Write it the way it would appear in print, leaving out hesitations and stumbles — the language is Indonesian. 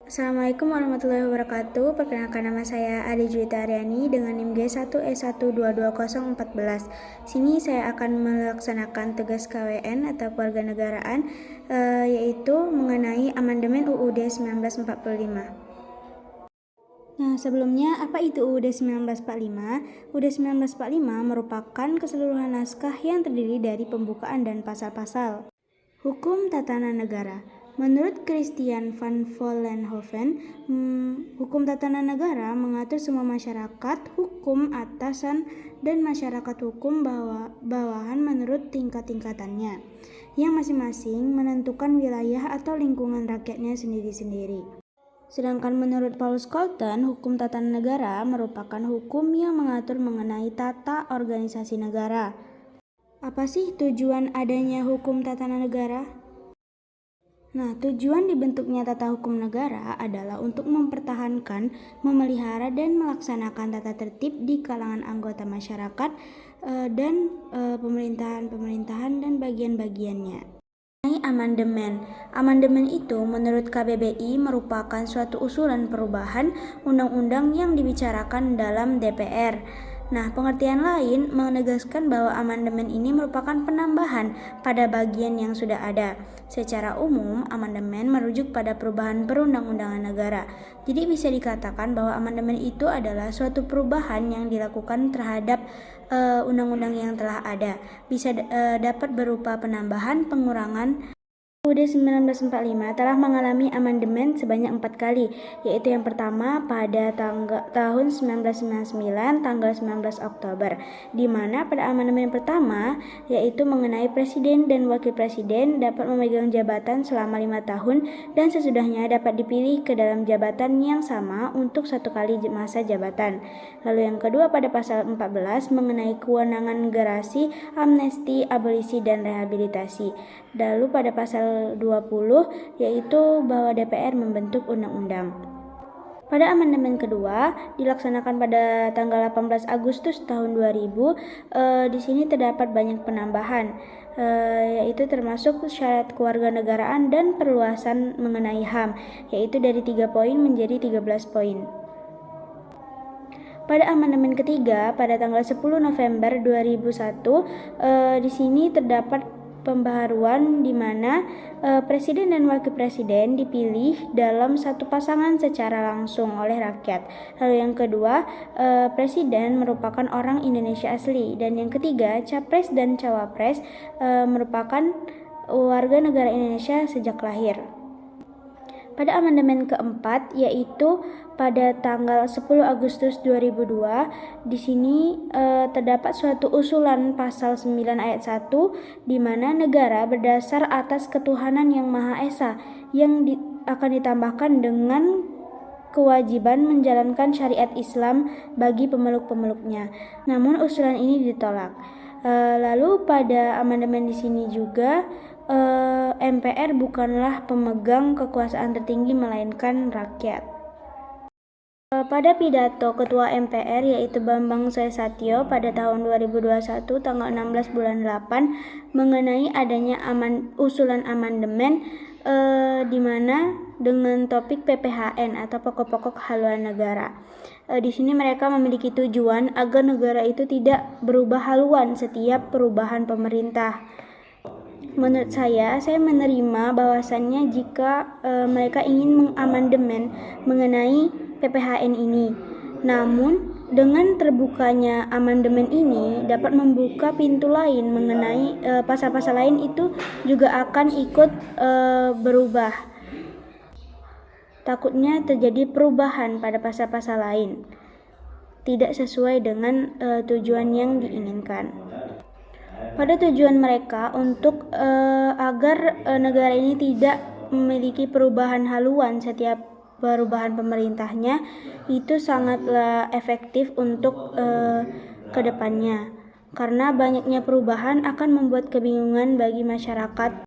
Assalamualaikum warahmatullahi wabarakatuh. Perkenalkan, nama saya Ade Juwita Aryani dengan NIM G1E122014. Sini saya akan melaksanakan tugas KWN atau kewarganegaraan, yaitu mengenai amandemen UUD 1945. Nah, sebelumnya apa itu UUD 1945? UUD 1945 merupakan keseluruhan naskah yang terdiri dari pembukaan dan pasal-pasal. Hukum tatanan negara. Menurut Christian van Vollenhoven, hukum tatanan negara mengatur semua masyarakat hukum atasan dan masyarakat hukum bawahan menurut tingkat-tingkatannya, yang masing-masing menentukan wilayah atau lingkungan rakyatnya sendiri-sendiri. Sedangkan menurut Paulus Colton, hukum tatanan negara merupakan hukum yang mengatur mengenai tata organisasi negara. Apa sih tujuan adanya hukum tatanan negara? Nah, tujuan dibentuknya tata hukum negara adalah untuk mempertahankan, memelihara, dan melaksanakan tata tertib di kalangan anggota masyarakat dan pemerintahan dan bagian-bagiannya. Amandemen. Amandemen itu menurut KBBI merupakan suatu usulan perubahan undang-undang yang dibicarakan dalam DPR. Nah, pengertian lain menegaskan bahwa amandemen ini merupakan penambahan pada bagian yang sudah ada. Secara umum, amandemen merujuk pada perubahan perundang-undangan negara. Jadi bisa dikatakan bahwa amandemen itu adalah suatu perubahan yang dilakukan terhadap undang-undang yang telah ada. Bisa dapat berupa penambahan, pengurangan. UUD 1945 telah mengalami amandemen sebanyak 4 kali, yaitu yang pertama pada tahun 1999 tanggal 19 Oktober, di mana pada amandemen pertama yaitu mengenai presiden dan wakil presiden dapat memegang jabatan selama 5 tahun dan sesudahnya dapat dipilih ke dalam jabatan yang sama untuk 1 kali masa jabatan. Lalu yang kedua pada pasal 14 mengenai kewenangan gerasi, amnesti, abolisi, dan rehabilitasi. Lalu pada pasal 20 yaitu bahwa DPR membentuk undang-undang. Pada amandemen kedua dilaksanakan pada tanggal 18 Agustus tahun 2000, di sini terdapat banyak penambahan, yaitu termasuk syarat kewarganegaraan dan perluasan mengenai HAM, yaitu dari 3 poin menjadi 13 poin. Pada amandemen ketiga pada tanggal 10 November 2001, di sini terdapat pembaharuan di mana presiden dan wakil presiden dipilih dalam satu pasangan secara langsung oleh rakyat. Lalu yang kedua, presiden merupakan orang Indonesia asli, dan yang ketiga, capres dan cawapres merupakan warga negara Indonesia sejak lahir. Pada amandemen keempat yaitu pada tanggal 10 Agustus 2002, di sini terdapat suatu usulan pasal 9 ayat 1 di mana negara berdasar atas ketuhanan yang Maha Esa yang akan ditambahkan dengan kewajiban menjalankan syariat Islam bagi pemeluk-pemeluknya. Namun usulan ini ditolak. Lalu pada amandemen di sini juga MPR bukanlah pemegang kekuasaan tertinggi melainkan rakyat. Pada pidato Ketua MPR yaitu Bambang Susatyo pada tahun 2021 tanggal 16 bulan 8 mengenai adanya usulan amandemen di mana dengan topik PPHN atau pokok-pokok haluan negara. Di sini mereka memiliki tujuan agar negara itu tidak berubah haluan setiap perubahan pemerintah. Menurut saya menerima bahwasannya jika mereka ingin mengamandemen mengenai PPHN ini. Namun, dengan terbukanya amandemen ini dapat membuka pintu lain mengenai pasal-pasal lain itu juga akan ikut berubah. Takutnya terjadi perubahan pada pasal-pasal lain, tidak sesuai dengan tujuan yang diinginkan. Pada tujuan mereka untuk agar negara ini tidak memiliki perubahan haluan setiap perubahan pemerintahnya, itu sangatlah efektif untuk kedepannya, karena banyaknya perubahan akan membuat kebingungan bagi masyarakat.